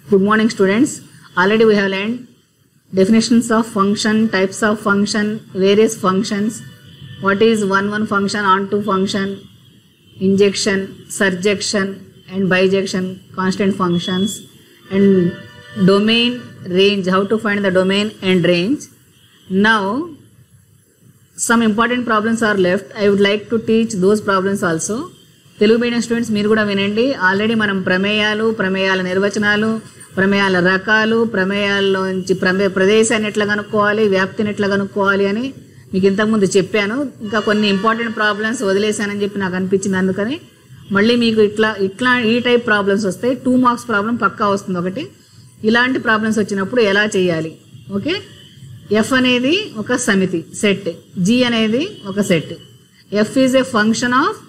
Good morning, students. Already we have learned definitions of function, types of function, various functions. What is one function, onto function, injection, surjection, and bijection, constant functions, and domain, range, how to find the domain and range. Now, some important problems are left. I would like to teach those problems also. Telugu medium students మీరు కూడా వినండి. Already మనం ప్రమేయాల నిర్వచనాలు, ప్రమేయాల రకాలు, ప్రమేయాల్లోంచి ప్రదేశాన్ని ఎట్లా కనుక్కోవాలి, వ్యాప్తిని ఎట్లా కనుక్కోవాలి అని మీకు ఇంతకుముందు చెప్పాను. ఇంకా కొన్ని ఇంపార్టెంట్ ప్రాబ్లమ్స్ వదిలేశానని చెప్పి నాకు అనిపించింది. అందుకని మళ్ళీ మీకు ఇట్లా ఈ టైప్ ప్రాబ్లమ్స్ వస్తాయి. 2 మార్క్స్ ప్రాబ్లం పక్కా వస్తుంది ఒకటి. ఇలాంటి ప్రాబ్లమ్స్ వచ్చినప్పుడు ఎలా చేయాలి? ఓకే, ఎఫ్ అనేది ఒక సమితి సెట్, జీ అనేది ఒక set. F is a function of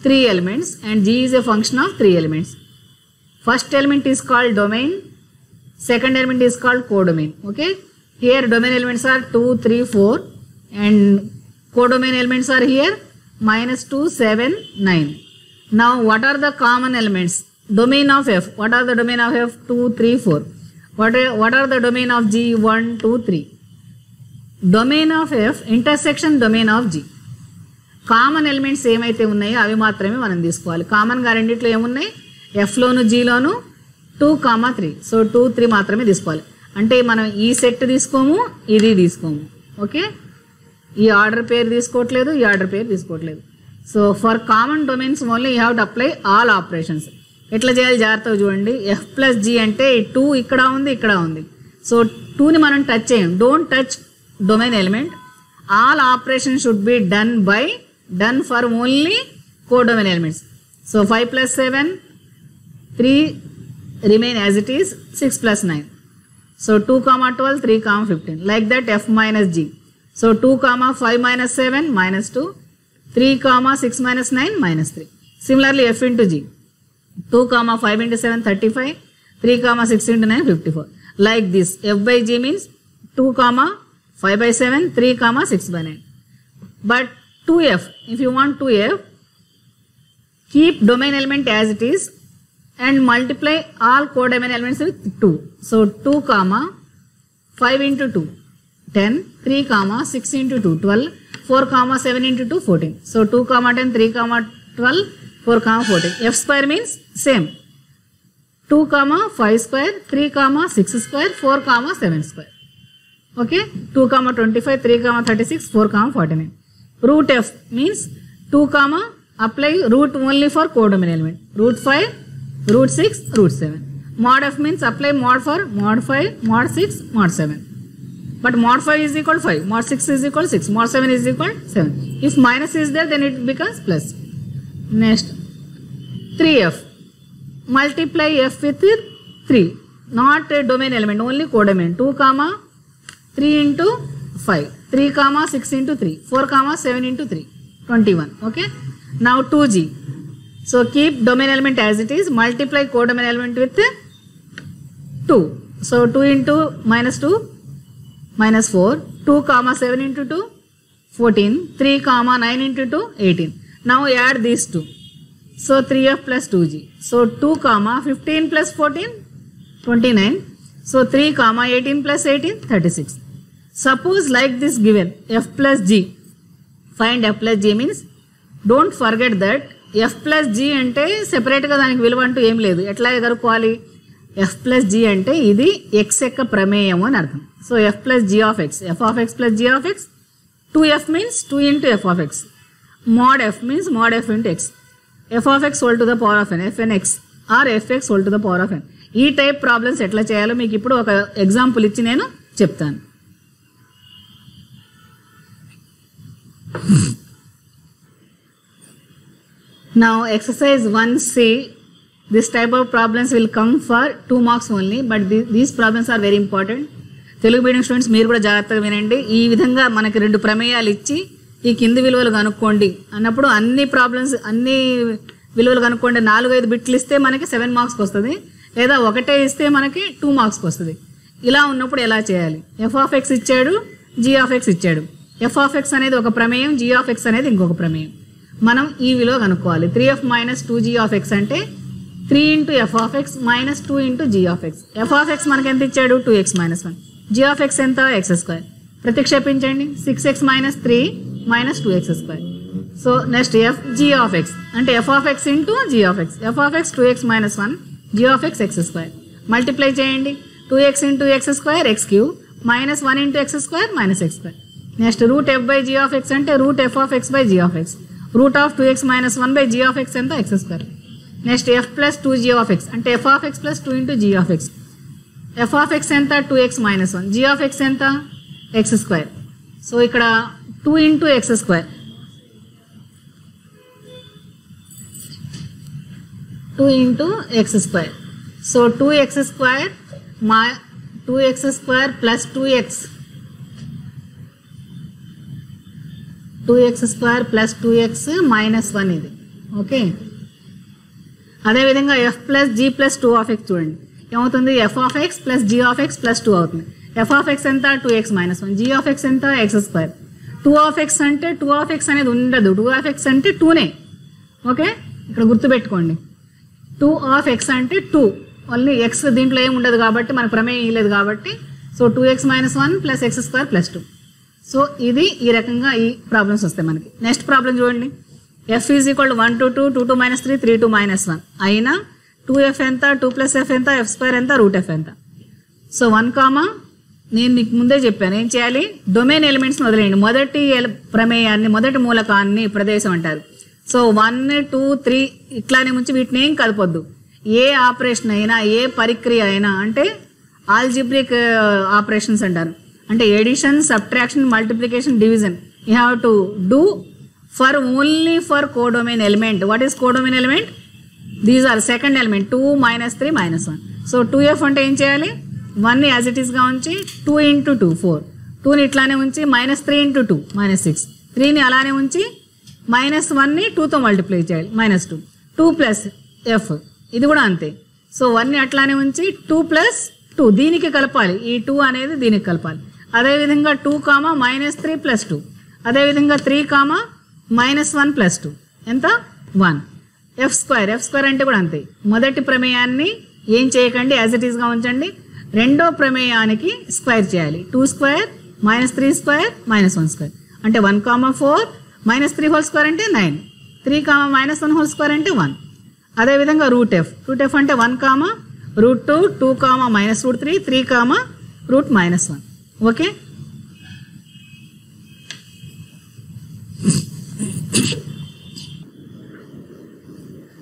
3 elements and G is a function of 3 elements. First element is called domain, second element is called codomain. Okay, here domain elements are 2, 3, 4 and codomain elements are here -2, 7, 9. Now what are the common elements? Domain of F. What are the domain of F? 2, 3, 4. What are the domain of G? 1, 2, 3. Domain of F intersection domain of G. Common elements ఏమైతే ఉన్నాయో అవి మాత్రమే మనం తీసుకోవాలి. కామన్గా రెండిట్లో ఏమున్నాయి? ఎఫ్లోను జీలోను 2, 3. So 2, 3 మాత్రమే తీసుకోవాలి. అంటే మనం ఈ సెట్ తీసుకోము, ఇది తీసుకోము. ఓకే, ఈ ఆర్డర్ పేరు తీసుకోవట్లేదు, ఈ ఆర్డర్ పేరు తీసుకోవట్లేదు. So for common domains only you have to apply all operations. ఎట్లా చేయాలి జాగ్రత్తగా చూడండి. ఎఫ్ ప్లస్ జీ అంటే 2 ఇక్కడ ఉంది, ఇక్కడ ఉంది. సో 2ని మనం టచ్ చేయం. Don't touch domain element. All operation should be done for only codomain elements. So 5 plus 7, 3 remain as it is, 6 plus 9. So 2, 12, 3, 15. Like that F minus G. So 2, 5 minus 7, -2. 3, 6 minus 9, -3. Similarly F into G. 2, 5 into 7, 35. 3, 6 into 9, 54. Like this. F by G means 2, 5 by 7, 3, 6 by 9. But 2F, if you want 2F, keep domain element as it is and multiply all codomain elements with 2. So 2, 5 into 2, 10, 3, 6 into 2, 12, 4, 7 into 2, 14. So 2, 10, 3, 12, 4, 14. F square means same. 2, 5 square, 3, 6 square, 4, 7 square. Okay, 2, 25, 3, 36, 4, 49. Root F means 2, apply root only for codomain element. Root 5, root 6, root 7. Mod F means apply mod for mod 5, mod 6, mod 7. But mod 5 is equal to 5, mod 6 is equal to 6, mod 7 is equal to 7. If minus is there, then it becomes plus. Next, 3F. Multiply F with 3, not a domain element, only codomain. 2, 3 into 5. 3, 6 into 3, 4, 7 into 3, 21. Okay. Now 2G. So keep domain element as it is. Multiply codomain element with 2. So 2 into -2, -4. 2, 7 into 2, 14. 3, 9 into 2, 18. Now add these two. So 3F plus 2G. So 2, 15 plus 14, 29. So 3, 18 plus 18, 36. Suppose like this given F plus G. Find F plus G means don't forget that F plus G అంటే సెపరేట్గా దానికి విలువ అంటూ ఏం లేదు. ఎట్లా కనుక్కోవాలి? F plus G అంటే ఇది x యొక్క ప్రమేయం అని అర్థం. So F plus G of x. F of x plus G of x. 2F means 2 into F of x. Mod F means mod F into x. F of x whole to the power of n. Fnx or Fx whole to the power of n. ఈ type problems ఎట్లా చేయాలో మీకు ఇప్పుడు ఒక example ఇచ్చి నేను చెప్తాను. Now exercise 1C, this type of problems will come for 2 marks only, but these problems are very important. Telugu medium students మీరు కూడా జాగ్రత్తగా వినండి. ఈ విధంగా మనకి 2 ప్రమేయాలు ఇచ్చి ఈ కింది విలువలు కనుక్కోండి అన్నప్పుడు అన్ని విలువలు కనుక్కోండి. 4-5 బిట్లు ఇస్తే మనకి 7 మార్క్స్కి వస్తుంది, లేదా ఒకటే ఇస్తే మనకి 2 మార్క్స్కి వస్తుంది. ఇలా ఉన్నప్పుడు ఎలా చేయాలి? F of x ఇచ్చాడు, G of x ఇచ్చాడు. F of x అనేది ఒక ప్రమేయం, G of x అనేది ఇంకొక ప్రమేయం. మనం ఈ విలువ కనుక్కోవాలి. 3F minus 2G of x అంటే 3 into f of x minus 2 into g of x. f of x మనకి ఎంత ఇచ్చాడు 2x minus 1. g of x ఎంత x square. ప్రతిక్షేపించండి 6x minus 3 minus 2x square. So next f g of x అంటే f of x into g of x. f of x 2x minus 1 g of x x square. Multiply చేయండి 2x into x square x cube minus 1 into x square minus x square. Next root f by g of x అంటే root f of x by g of x. Root of 2x minus 1 by g of x ఎంత x square. Next f plus 2g of x అంటే f of x plus 2 into g of x. f of x ఎంత 2x minus 1 g of x ఎంత x square. So ఇక్కడ 2 into x square 2 into x square. So 2x square 2x square plus 2x 2x square plus 2x minus 1 ఇది okay. అదేవిధంగా f plus g plus 2 of x చూడండి ఏమవుతుంది f of x plus g of x plus 2 అవుతుంది. f of x ఎంత 2x minus 1 g of x ఎంత x square. 2 of x అంటే 2 of x అనేది ఉండదు 2 ఆఫ్ x అంటే 2నే ఓకే. ఇక్కడ గుర్తుపెట్టుకోండి 2 ఆఫ్ x అంటే 2 ఓన్లీ x దీంట్లో ఏమి ఉండదు కాబట్టి మనకు ప్రమేయం లేదు కాబట్టి so 2x minus 1 plus x square plus 2. So ఇది ఈ రకంగా ఈ ప్రాబ్లమ్స్ వస్తాయి మనకి. నెక్స్ట్ ప్రాబ్లం చూడండి f is equal 1 to 2 2 to minus 3 3 to minus 1 అయినా 2f ఎంత 2 ప్లస్ f ఎంత f స్క్వేర్ ఎంత రూట్ f ఎంత. సో 1 కామా నేను మీకు ముందే చెప్పాను ఏం చేయాలి డొమైన్ ఎలిమెంట్స్ని వదిలేయండి. మొదటి ప్రమేయాన్ని మొదటి మూలకాన్ని ప్రదేశం అంటారు. సో 1 2 3 ఇట్లానే ముంచి వీటిని ఏం కలపొద్దు. ఏ ఆపరేషన్ అయినా ఏ పరిక్రియ అయినా అంటే ఆల్జిబ్రిక్ ఆపరేషన్స్ అంటారు. అంటే addition subtraction multiplication division you have to do for only for codomain element. What is codomain element? These are second element 2 minus 3 minus 1. So 2f అంటే ఏం చేయాలి 1 ని యాజ్ ఇట్ ఈస్గా ఉంచి 2 into 2 4 2ని ఇట్లానే ఉంచి minus 3 into 2 minus 6 3ని అలానే ఉంచి minus 1ని 2తో మల్టిప్లై చేయాలి minus 2 2 ప్లస్ f ఇది కూడా అంతే. సో 1ని అట్లానే ఉంచి 2 ప్లస్ 2 దీనికి కలపాలి ఈ 2 అనేది దీనికి కలపాలి. అదేవిధంగా 2 కామా మైనస్ 3 ప్లస్ 2 అదేవిధంగా 3 కామా మైనస్ 1 ప్లస్ 2 ఎంత 1. ఎఫ్ స్క్వేర్ అంటే కూడా అంతే. మొదటి ప్రమేయాన్ని ఏం చేయకండి యాజ్ ఇట్ ఈస్గా ఉంచండి. రెండో ప్రమేయానికి స్క్వేర్ చేయాలి 2 square minus 3 square minus 1 square అంటే 1 కామా 4 మైనస్ 3 హోల్ స్క్వేర్ అంటే 9 3 కామా మైనస్ 1 హోల్ స్క్వేర్ అంటే 1. అదేవిధంగా రూట్ ఎఫ్ అంటే 1 comma route 2 2 comma minus root 3 3 comma route minus 1 okay.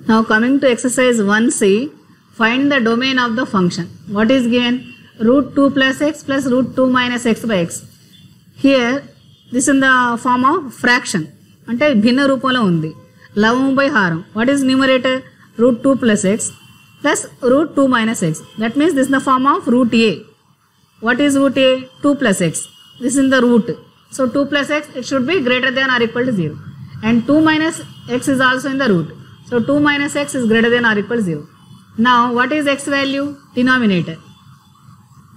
Now coming to exercise 1c, find the domain of the function. What is given? Root 2 plus x plus root 2 minus x by x. Here this in the form of fraction. అంటే భిన్న రూపంలో ఉంది లవం by హారం. What is numerator? Root 2 plus x plus root 2 minus x. That means this is the form of root a. What is root a? 2 plus x. This is in the root. So 2 plus x it should be greater than or equal to 0. And 2 minus x is also in the root. So 2 minus x is greater than or equal to 0. Now what is x value? Denominator.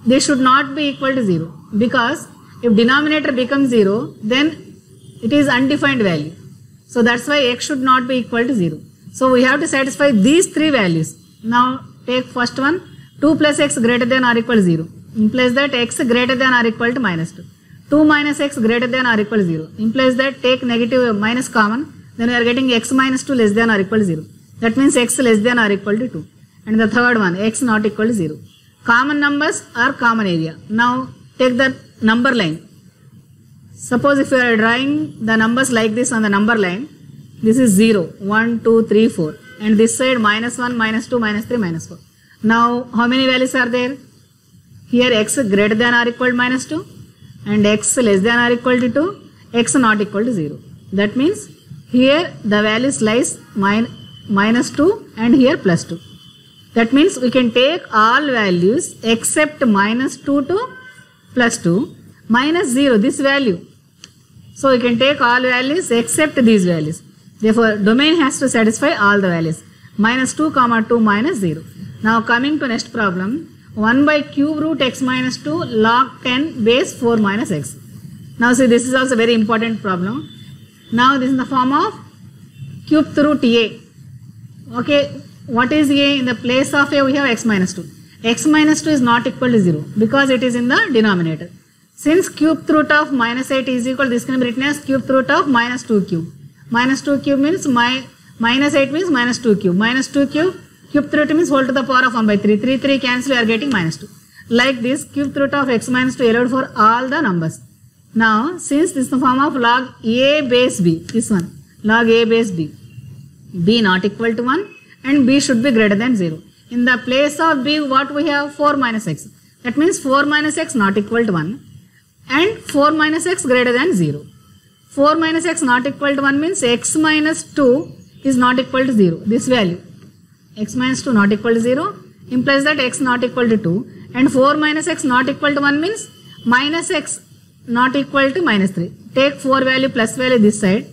This should not be equal to 0 because if denominator becomes 0 then it is undefined value. So that's why x should not be equal to 0. So we have to satisfy these three values. Now take first one 2 plus x greater than or equal to 0 implies that x greater than or equal to minus 2. 2 minus x greater than or equal to 0 implies that take negative minus common. Then we are getting x minus 2 less than or equal to 0. That means x less than or equal to 2. And the third one, x not equal to 0. Common numbers are common area. Now take the number line. Suppose if you are drawing the numbers like this on the number line, this is 0, 1, 2, 3, 4. And this side minus 1, minus 2, minus 3, minus 4. Now how many values are there? Here x greater than or equal to minus 2. And x less than or equal to 2. X not equal to 0. That means here the values lies minus 2 and here plus 2. That means we can take all values except minus 2 to plus 2 minus 0 this value. So we can take all values except these values. Therefore domain has to satisfy all the values minus 2 comma 2 minus 0. Now coming to next problem 1 by cube root x minus 2 log 10 base 4 minus x. Now see this is also very important problem. Now this is the form of cube root a. Okay, what is a? In the place of a we have x minus 2. X minus 2 is not equal to 0 because it is in the denominator. Since cube root of minus 8 is equal, this can be written as cube root of minus 2 cube. Minus 2 cube means minus 8 means minus 2 cube. Minus 2 cube, cube root means whole to the power of 1 by 3. 3 cancel, we are getting minus 2. Like this, cube root of x minus 2 allowed for all the numbers. Now, since this is the form of log a base b, this one, log a base b, b not equal to 1 and b should be greater than 0. In the place of b, what we have? 4 minus x. That means 4 minus x not equal to 1 and 4 minus x greater than 0. 4 minus x not equal to 1 means x minus 2 is not equal to 0. This value, x minus 2 not equal to 0 implies that x not equal to 2, and 4 minus x not equal to 1 means minus x not equal to minus 3. Take 4 value plus value this side.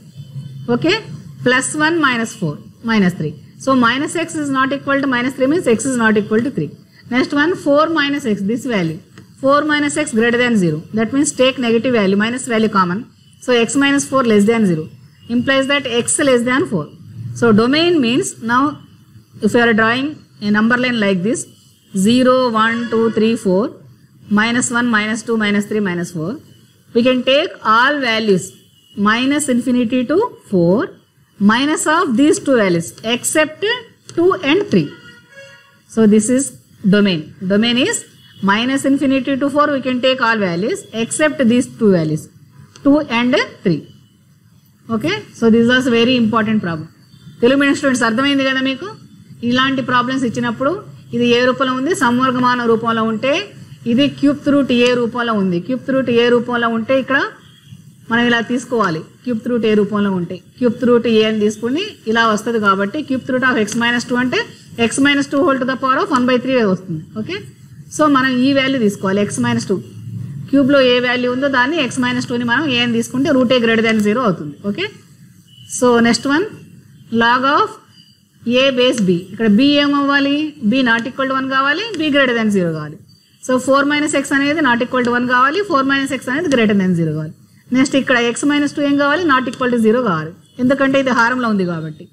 Okay, plus 1 minus 4 minus 3. So minus x is not equal to minus 3 means x is not equal to 3. Next one, 4 minus x, this value. 4 minus x greater than 0. That means take negative value, minus value common. So x minus 4 less than 0. Implies that x less than 4. So domain means, now if you are drawing a number line like this, 0, 1, 2, 3, 4, minus 1, minus 2, minus 3, minus 4. We can take all values minus infinity to 4, minus of these two values except 2 and 3. So this is domain. Domain is minus infinity to 4, we can take all values except these two values, 2 and 3. Okay, so this was a very important problem. Telugu medium students అర్థమైంది కదా మీకు? ఇలాంటి problems ఇచ్చినప్పుడు ఇది ఏ రూపంలో ఉంది? సంవర్గమాన రూపంలో ఉంటే ఇది క్యూబ్ రూట్ ఏ రూపంలో ఉంది. క్యూబ్ రూట్ ఏ రూపంలో ఉంటే ఇక్కడ మనం ఇలా తీసుకోవాలి. క్యూబ్ రూట్ ఏ రూపంలో ఉంటే క్యూబ్ రూట్ ఏ అని తీసుకుని ఇలా వస్తుంది కాబట్టి cube root of X minus 2 అంటే X minus 2 whole to the power of 1/3 వస్తుంది. ఓకే, సో మనం ఈ వాల్యూ తీసుకోవాలి. ఎక్స్ మైనస్ 2 క్యూబ్లో ఏ వాల్యూ ఉందో దాన్ని ఎక్స్ మైనస్ 2ని మనం ఏ అని తీసుకుంటే రూట్ ఏ గ్రేటర్ దాన్ 0 అవుతుంది. Okay, so next one, log of a base b. ఇక్కడ బి ఏమవ్వాలి? బి నాట్ ఈక్వల్ టు 1 కావాలి, బి గ్రేటర్ దాన్ 0 కావాలి. సో 4 మైనస్ ఎక్స్ అనేది నాట్ ఈక్వల్ టు 1 కావాలి, 4 మైనస్ ఎక్స్ అనేది గ్రేటర్ దాన్ 0 కావాలి. నెక్స్ట్ ఇక్కడ ఎక్స్ మైనస్ 2 ఏం కావాలి? నాట్ ఈక్వల్ టు 0 కావాలి, ఎందుకంటే ఇది హారంలో ఉంది కాబట్టి.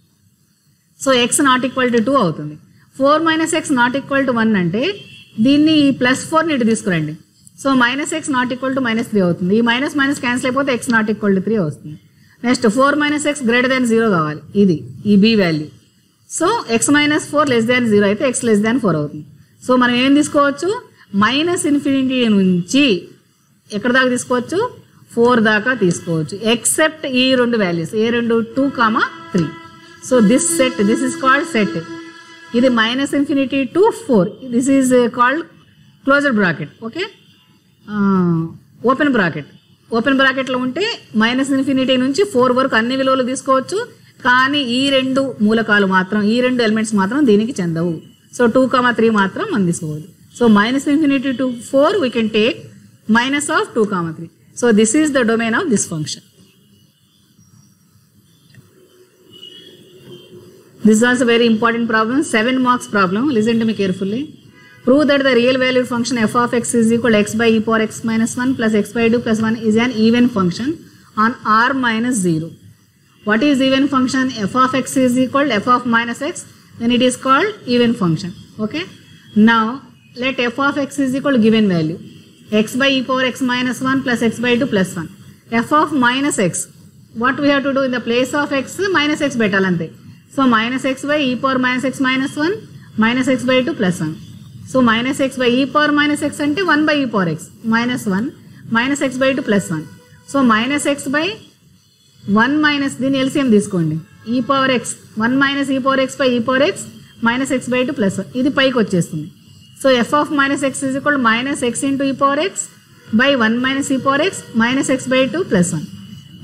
So x not equal to 2 అవుతుంది. 4 minus x not equal to 1 అంటే దీన్ని ఈ ప్లస్ 4ని ఇటు తీసుకురండి. So minus x not equal to minus 3 అవుతుంది. ఈ మైనస్ మైనస్ క్యాన్సిల్ అయిపోతే ఎక్స్ నాట్ ఈక్వల్ టు 3 వస్తుంది. Next 4 minus x greater than 0 కావాలి, ఇది ఈ B value. So x minus 4 less than 0 అయితే ఎక్స్ లెస్ దాన్ 4 అవుతుంది. సో మనం ఏం తీసుకోవచ్చు? మైనస్ ఇన్ఫినిటీ నుంచి ఎక్కడ దాకా తీసుకోవచ్చు? 4 దాకా తీసుకోవచ్చు, ఎక్సెప్ట్ ఈ రెండు వాల్యూస్, ఏ రెండు? 2, 3. So this set, this is called set. ఇది minus infinity to 4, this is called closed bracket. Okay, open bracket. Open బ్రాకెట్లో ఉంటే మైనస్ ఇన్ఫినిటీ నుంచి 4 వరకు అన్ని విలువలు తీసుకోవచ్చు, కానీ ఈ రెండు మూలకాలు మాత్రం, ఈ రెండు ఎలిమెంట్స్ మాత్రం దీనికి చెందవు. సో 2, 3 మాత్రం మనం తీసుకోవద్దు. So minus infinity to 4 we can take minus of 2, 3. So this is the domain of this function. This is also a very important problem, 7 marks problem. Listen to me carefully. Prove that the real valued function f of x is equal to x by e power x minus 1 plus x by 2 plus 1 is an even function on r minus 0. What is even function? F of x is equal to f of minus x, then it is called even function. Okay. Now let f of x is equal to given value, x by e power x minus 1 plus x by 2 plus 1. F of minus x, what we have to do? In the place of x, minus x పెట్టాలంతే. So minus x by e power minus x minus 1 minus x by 2 plus 1. So minus x by e power minus x అంటే 1 by e power x minus 1 minus x by 2 plus 1. So minus x by 1 minus, దీని LCM తీసుకోండి, e power x 1 minus e power x by e power x minus x by 2 plus 1. ఇది పైకి వచ్చేస్తుంది. So f of minus x is equal to minus x into e power x by 1 minus e power x minus x by 2 plus 1.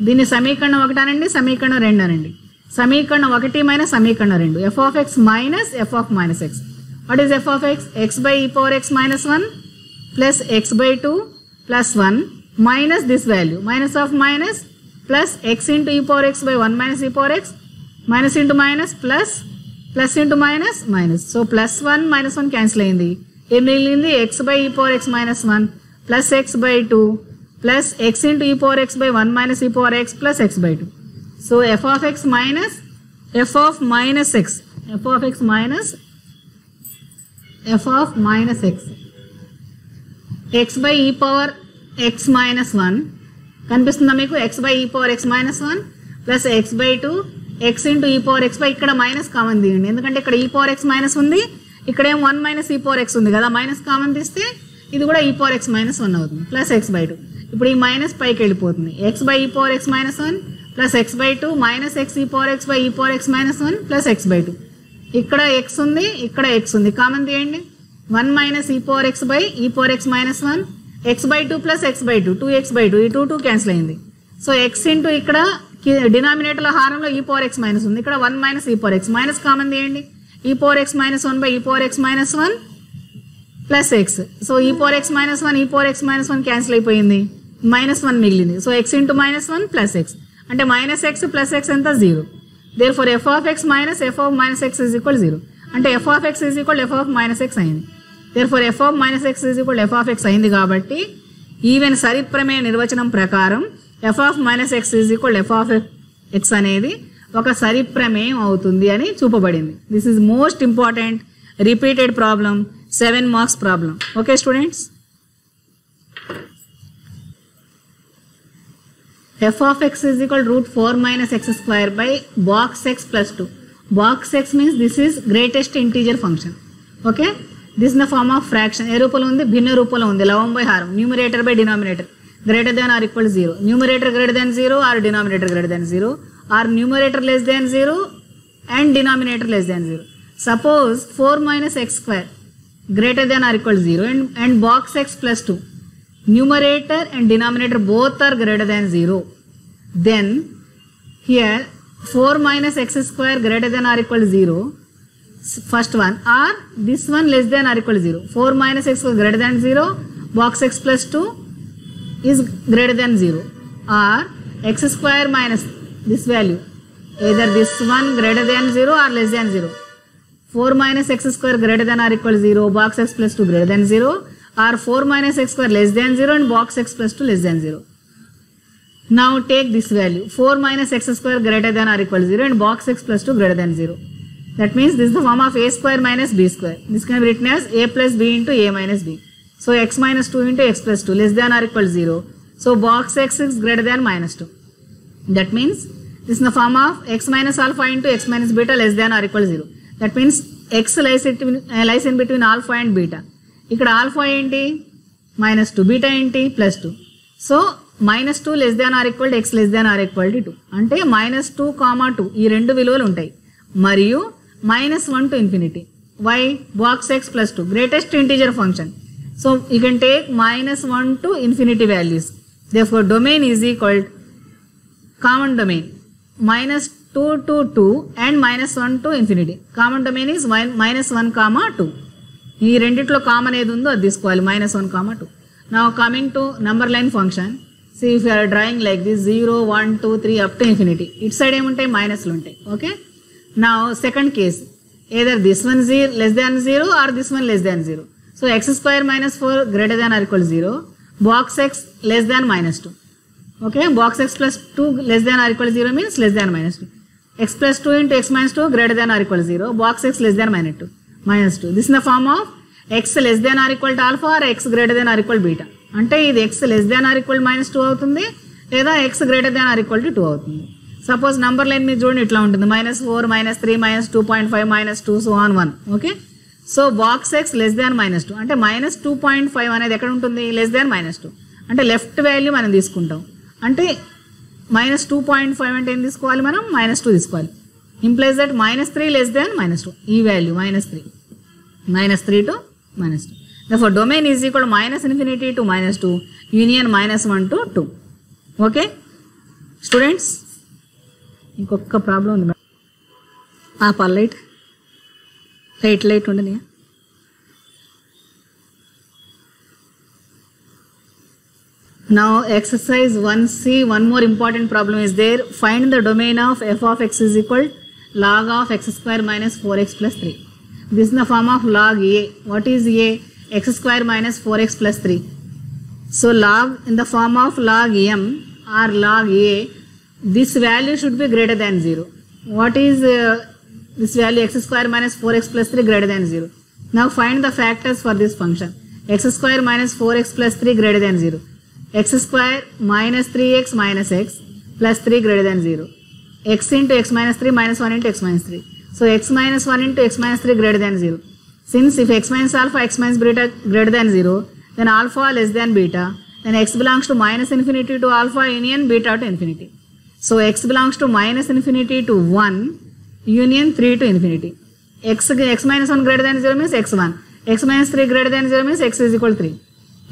దీన్ని సమీకరణం 1 అనండి, సమీకరణం 2 అనండి. సమీకరణం 1 minus సమీకరణం 2, f of x minus f of minus x. What is f of x? X by e power x minus 1 plus x by 2 plus 1 minus this value, minus of minus plus x into e power x by 1 minus e power x minus into minus plus plus into minus minus. So plus 1 minus 1 cancel అయింది. ఏం మిగిలింది? x by e power x minus 1 plus x by 2 plus x into e power x by 1 minus e power x plus x by 2. So f of x minus f of minus x f of x minus f of minus x. x by e power x minus 1 కనిపిస్తుందా మీకు? x by e power x minus 1 plus x by 2 x into e power x by ఇక్కడ minus common తీయండి, ఎందుకంటే ఇక్కడ e power x minus ఉంది, ఇక్కడేం 1 minus e power x ఉంది కదా, మైనస్ కామన్ తీస్తే ఇది కూడా e power x minus 1 అవుతుంది ప్లస్ x by 2. ఇప్పుడు ఈ మైనస్ పైకి వెళ్ళిపోతుంది, x by e power x minus 1 plus x by 2 minus x e power x by e power x minus 1 plus x by 2. ఇక్కడ x ఉంది, ఇక్కడ x ఉంది, common తీయండి. 1 minus e power x by e power x minus 1 x by 2 plus x by 2 2x by 2 ఈ 2 cancel అయింది. So x into ఇక్కడ డినామినేటర్లో హారంలో e power x minus ఉంది, ఇక్కడ 1 minus e power x minus common తీయండి. e power x minus 1 by e power x minus 1 plus x. So e power x minus 1 e power x minus 1 cancel అయిపోయింది, minus 1 మిగిలింది. So x into minus 1 plus x అంటే minus x plus x ఎంత 0. Therefore f of x minus f of minus x is equal 0 అంటే f of x is equal f of minus x అయింది. Therefore f of minus x is equal f of x అయింది కాబట్టి even సరిప్రమేయ నిర్వచనం ప్రకారం f of minus x is equal f of x అనేది ఒక సరిప్రమేయం అవుతుంది అని చూపబడింది. This is most important repeated problem, 7 marks problem. Okay students, f of x is equal root 4 minus x square by box x plus 2. Box x means this is greatest integer function. Okay, this is the form of fraction. ఏ రూపంలో ఉంది? భిన్న రూపంలో ఉంది, లవం by హారం, numerator by denominator, greater than or equal to 0. Numerator greater than 0 or denominator greater than 0 or numerator less than 0 and denominator less than 0. Suppose 4 minus x square greater than or equal to 0 and box x plus 2. Numerator and denominator both are greater than 0. Then here 4 minus x square greater than or equal to 0, first one, or this one less than or equal to 0. 4 minus x square greater than 0, box x plus 2 is greater than 0, or x square minus this value, either this one greater than 0 or less than 0. 4 minus x square greater than or equal to 0, box x plus 2 greater than 0, or 4 minus x square less than 0 and box x plus 2 less than 0. Now take this value, 4 minus x square greater than or equal to 0 and box x plus 2 greater than 0. That means this is the form of a square minus b square. This can be written as a plus b into a minus b. So x minus 2 into x plus 2 less than or equal to 0. So box x is greater than minus 2. That means this is the form of x minus alpha into x minus beta less than or equal to 0. That means x lies in between alpha and beta. ఇక్కడ alpha ఏంటి? Minus 2, beta ఏంటి? Plus 2. So minus 2 less than or equal to X less than or equal to 2 అంటే minus 2, 2 ఈ రెండు విలువలు ఉంటాయి, మరియు minus 1 to infinity. Why? Box x plus 2 greatest integer function. So you can take minus 1 to infinity values. Therefore domain is equal common domain minus 2 to 2 and minus 1 to infinity. Common domain is minus 1, 2. ఈ రెండిట్లో common ఏది ఉందో అది తీసుకోవాలి, minus 1, 2. Now coming to number line function. See if you are drawing like this 0, 1, 2, 3 up to infinity, it side ఏముంటాయి? మైనస్లు ఉంటాయి. Okay, now second case, either this one less than 0 or this one less than 0. So x square minus 4 greater than or equal 0, box x less than minus 2. Okay, box x plus 2 less than or equal 0 means less than minus 2. x plus 2 into x minus 2 greater than or equal to 0, box x less than minus 2. This is the form of x less than or equal to alpha or x greater than or equal to beta. అంటే ఇది x less than or equal to minus 2 అవుతుంది, లేదా x greater than or equal to 2 అవుతుంది. Suppose number line మీద చూడండి ఇట్లా ఉంటుంది, -4, -3, -2.5, -2 so on 1. Okay, so box x less than minus 2 అంటే -2.5 అనేది ఎక్కడ ఉంటుంది? లెస్ దాన్ -2 అంటే లెఫ్ట్ వాల్యూ మనం తీసుకుంటాం. అంటే -2.5 అంటే ఏం తీసుకోవాలి మనం? -2 తీసుకోవాలి. ఇంప్లైజ్ దట్ -3 లెస్ దాన్ -2, ఈ value -3 to -2. Therefore domain is equal to -infinity to -2 union -1 to 2. Okay students, ఇంకొక ప్రాబ్లం ఉంది. లైట్ ఉండని. Now exercise 1C, one more important problem is there. Find the domain of f of x is equal log of x square minus 4x plus 3. This is the form of log a. What is a? X square minus 4x plus 3. So log in the form of log m or log a, this value should be greater than 0. What is this value x square minus 4x plus 3 greater than 0. Now find the factors for this function. X square minus 4x plus 3 greater than 0. X square minus 3x minus x plus 3 greater than 0. X into x minus 3 minus 1 into x minus 3. So x minus 1 into x minus 3 greater than 0. Since if x minus alpha, x minus beta greater than 0, then alpha less than beta, then x belongs to minus infinity to alpha union beta to infinity. So x belongs to minus infinity to 1 union 3 to infinity. X minus 1 greater than 0 means x1. X minus 3 greater than 0 means x is equal to 3.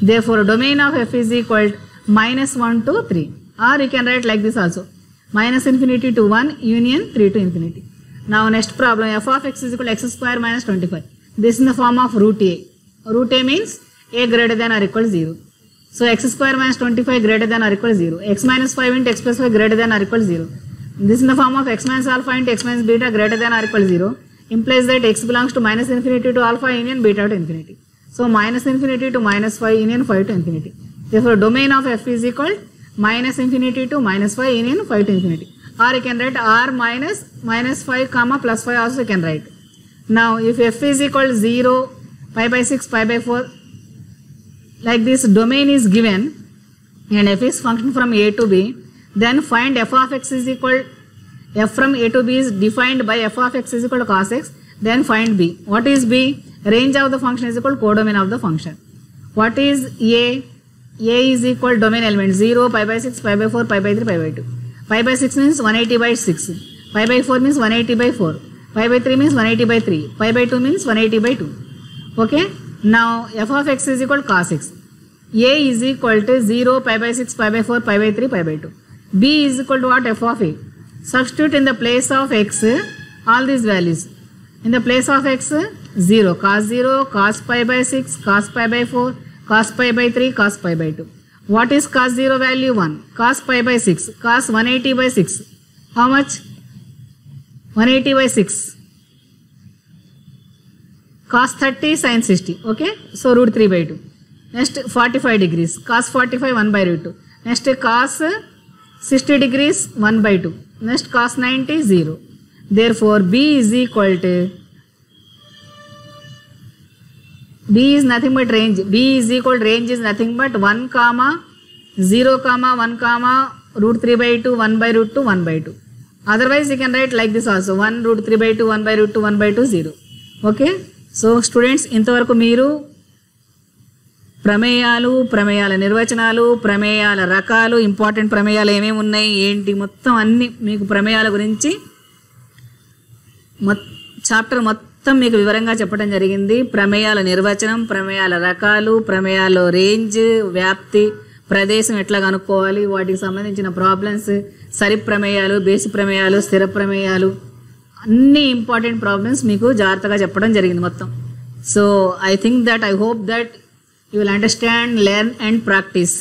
Therefore, domain of f is equal to minus 1 to 3. Or you can write like this also. Minus infinity to 1 union 3 to infinity. Now next problem, f of x is equal to x square minus 25. This is in the form of root a. Root a means a greater than or equal to 0. So x square minus 25 greater than or equal to 0. X minus 5 into x plus 5 greater than or equal to 0. This is in the form of x minus alpha into x minus beta greater than or equal to 0. Implies that x belongs to minus infinity to alpha union beta to infinity. So minus infinity to minus 5 union 5 to infinity. Therefore domain of f is equal to minus infinity to minus 5 union 5 to infinity. Or you can write r minus 5 comma plus 5 also you can write. Now if f is equal to 0, pi by 6, pi by 4, like this domain is given and f is function from a to b, then find f of x is equal, f from a to b is defined by f of x is equal to cos x, then find b. What is b? Range of the function is equal to codomain of the function. What is a? A is equal to domain element 0, pi by 6, pi by 4, pi by 3, pi by 2. Pi by 6 means 180 by 6. Pi by 4 means 180 by 4. Pi by 3 means 180 by 3. Pi by 2 means 180 by 2. Okay. Now f of x is equal to cos x. A is equal to 0, pi by 6, pi by 4, pi by 3, pi by 2. B is equal to what? F of a. Substitute in the place of x all these values. In the place of x 0, cos pi by 6, cos pi by 4, cos pi by 3, cos pi by 2. What is cos 0 value? 1. Cos pi by 6, cos 180 by 6. How much? 180 by 6. Cos 30 sin 60. Okay. So root 3 by 2. Next 45 degrees. Cos 45 1 by root 2. Next cos 60 degrees 1 by 2. Next cos 90 0. Therefore B is equal to, B is nothing but range. B is equal to range is nothing but 1 comma 0 comma 1 comma root 3 by 2 1 by root 2 1 by 2. Otherwise you can write like this also, 1 root 3 by 2 1 by root 2 1 by 2 0. Okay. So students, ఇంతవరకు మీరు ప్రమేయాలు, ప్రమేయాల నిర్వచనాలు, ప్రమేయాల రకాలు, important ప్రమేయాలు ఏమేమి ఉన్నాయి ఏంటి మొత్తం అన్ని మీకు ప్రమేయాల గురించి చాప్టర్ మొత్తం మీకు వివరంగా చెప్పడం జరిగింది. ప్రమేయాల నిర్వచనం, ప్రమేయాల రకాలు, ప్రమేయాల రేంజ్, వ్యాప్తి, ప్రదేశం ఎట్లా కనుక్కోవాలి, వాటికి సంబంధించిన ప్రాబ్లమ్స్, సరి ప్రమేయాలు, బేసి ప్రమేయాలు, స్థిర ప్రమేయాలు, అన్ని ఇంపార్టెంట్ ప్రాబ్లమ్స్ మీకు జాగ్రత్తగా చెప్పడం జరిగింది మొత్తం. So I think that, I hope that you will understand, learn and practice.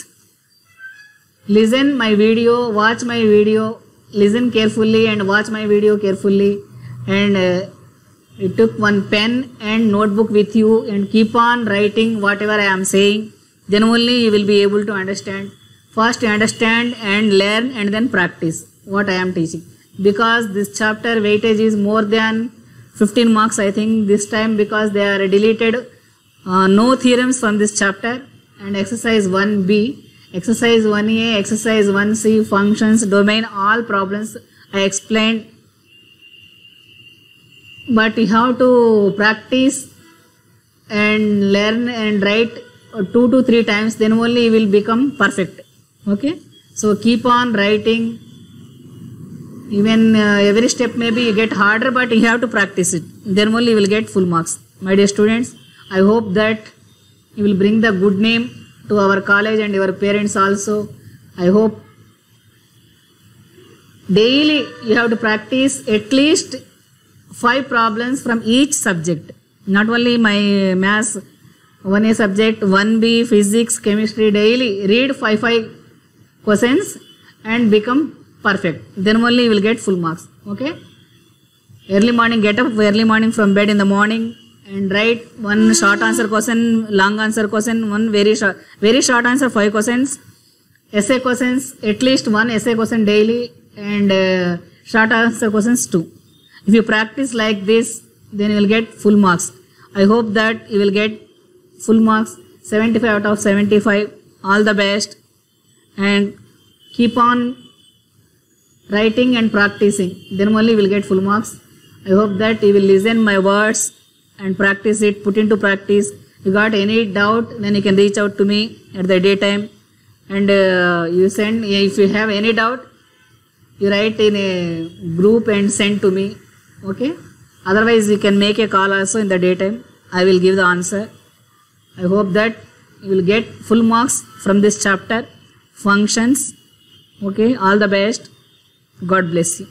Listen my video, watch my video, listen carefully and watch my video carefully, and you took one pen and notebook with you and keep on writing whatever I am saying, then only you will be able to understand. First understand and learn and then practice what I am teaching, because this chapter weightage is more than 15 marks I think this time, because they are deleted no theorems from this chapter. And exercise 1b, exercise 1a, exercise 1c, functions, domain, all problems I explained, but you have to practice and learn and write 2 to 3 times, then only you will become perfect. Okay, so keep on writing. Even every step maybe you get harder, but you have to practice it, then only you will get full marks. My dear students, I hope that you will bring the good name to our college and your parents also. I hope daily you have to practice at least 5 problems from each subject. Not only my maths 1A subject, 1B, physics, chemistry, daily read 5 questions and become perfect. Then only you will get full marks. Okay? Early morning, get up early morning from bed in the morning and write one short answer question, long answer question, one very short answer 5 questions, essay questions, at least one essay question daily, and short answer questions 2. If you practice like this, then you will get full marks. I hope that you will get full marks, 75 out of 75. All the best, and keep on writing and practicing, then only you will get full marks. I hope that you will listen my words and practice it, put into practice. If you got any doubt, then you can reach out to me at the daytime, and you send, if you have any doubt, you write in a group and send to me. Okay, otherwise you can make a call also in the daytime. I will give the answer. I hope that you will get full marks from this chapter, functions. Okay, all the best. God bless you.